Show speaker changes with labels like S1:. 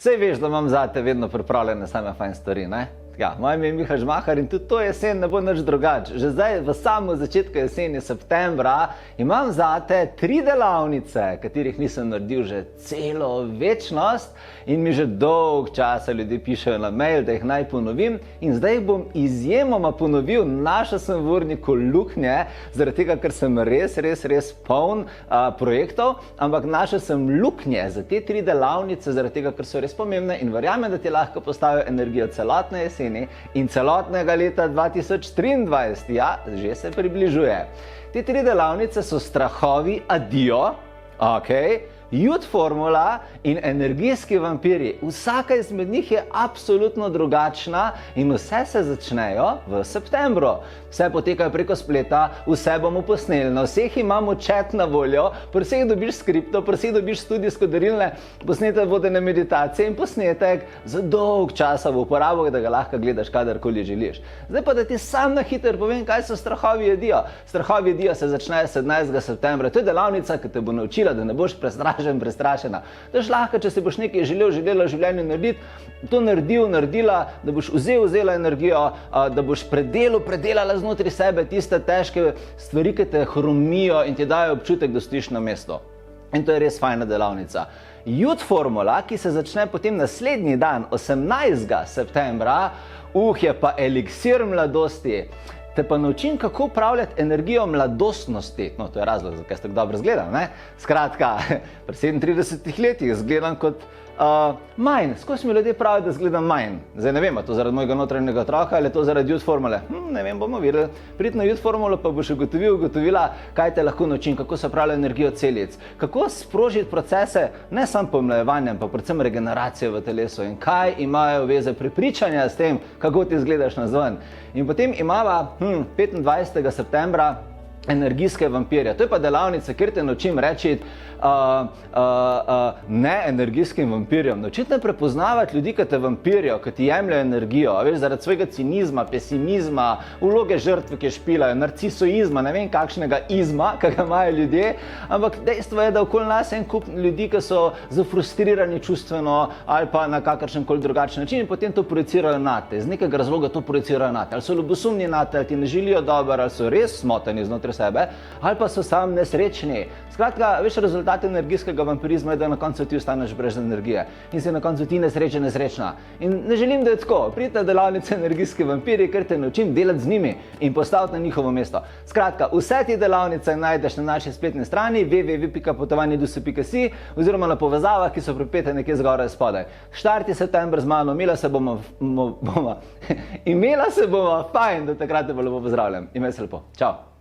S1: Saj veš, da imam zate vedno pripravljene same fajn stvari, ne? Ja, moje ime je Miha Žmahar in tudi to jesen ne bo nič drugače. Že zdaj v samo začetku jeseni, septembra, imam zate 3 delavnice, katerih nisem naredil že celo večnost in mi že dolg časa ljudje pišejo na mail, da jih naj ponovim in zdaj bom izjemoma ponovil. Našel sem v urniku luknje, zaradi tega, ker sem res poln projektov, ampak našel sem luknje za te 3 delavnice, zaradi tega, ker so res pomembne in verjamem, da ti lahko postavijo energijo celotne jeseni in celotnega leta 2023. Ja, že se približuje. Te 3 delavnice so strahovi, adijo, Youth formula in energijski vampirji. Vsaka izmed njih je absolutno drugačna in vse se začnejo v septembru. Vse potekajo preko spleta, vse bomo posneli, na vseh imamo chat na voljo, pri vseh dobiš skripto, pri vseh dobiš studijsko darilne posnete vodene meditacije in posnetek za dolg časa v uporabo, da ga lahko gledaš kadarkoli želiš. Zdaj pa, da ti sam na hitro povem, kaj so strahovi jedijo. Strahovi jedijo se začnejo 17. septembra. To je delavnica, ki te bo naučila, da ne boš prestrašena. To je lahko, če si boš nekaj želela v življenju narediti, to naredila, da boš vzela energijo, da boš predelala znotraj sebe tiste težke stvari, ki te hromijo in ti dajo občutek, da stojiš na mestu. In to je res fajna delavnica. Youth formula, ki se začne potem naslednji dan, 18. septembra, je pa eliksir mladosti. Te pa naučim, kako upravljati energijo mladostnosti. No, to je razlog, zakaj ste dobro izgledali, ne? Skratka, pri 37 letih izgledam kot manj. Skozi mi ljudje pravijo, da izgledam manj. Zdaj ne vem, a to zaradi mojega notranjega otroka ali je to zaradi Youth formule. Ne vem, bomo videli. Pridi na Youth formulo pa boš ugotovila, kaj te lahko naučim, kako se upravlja energijo celic, kako sprožiti procese, ne samo pomlajevanja, pa predvsem regeneracijo v telesu in kaj imajo veze prepričanja s tem, kako ti izgledaš nazven. In potem imava 25. septembra energijske vampirje. To je pa delavnica, kjer te naučim reči ne energijskim vampirjem. Naučite prepoznavati ljudi, ki te vampirijo, ki ti jemljajo energijo, veš, zaradi svojega cinizma, pesimizma, vloge žrtve, ki špilajo, narcisoizma, ne vem kakšnega izma, ki ga imajo ljudje, ampak dejstvo je, da okoli nas je en kup ljudi, ki so zafrustrirani čustveno ali pa na kakršenkoli drugačen način in potem to projicirajo nate. Z nekega razloga to projicirajo nate. Ali so ljubosumni nate, ali ti ne želijo dobro, ali so res smotani znotraj sebe, ali pa so sam nesrečni. Skratka, veš, rezultat energijskega vampirizma je, da na koncu ti ostaneš brez energije in si na koncu ti nesrečna. In ne želim, da je tako. Pridite na delavnice energijski vampirji, ker te naučim delati z njimi in postaviti na njihovo mesto. Skratka, vse te delavnice najdeš na naši spletni strani www.potovanjedusu.si oziroma na povezavah, ki so pripete nekje zgoraj spodaj. 4. september z mano, imela se bomo fajn, do takrat te pa lepo pozdravljam. Imej se lepo. Čau.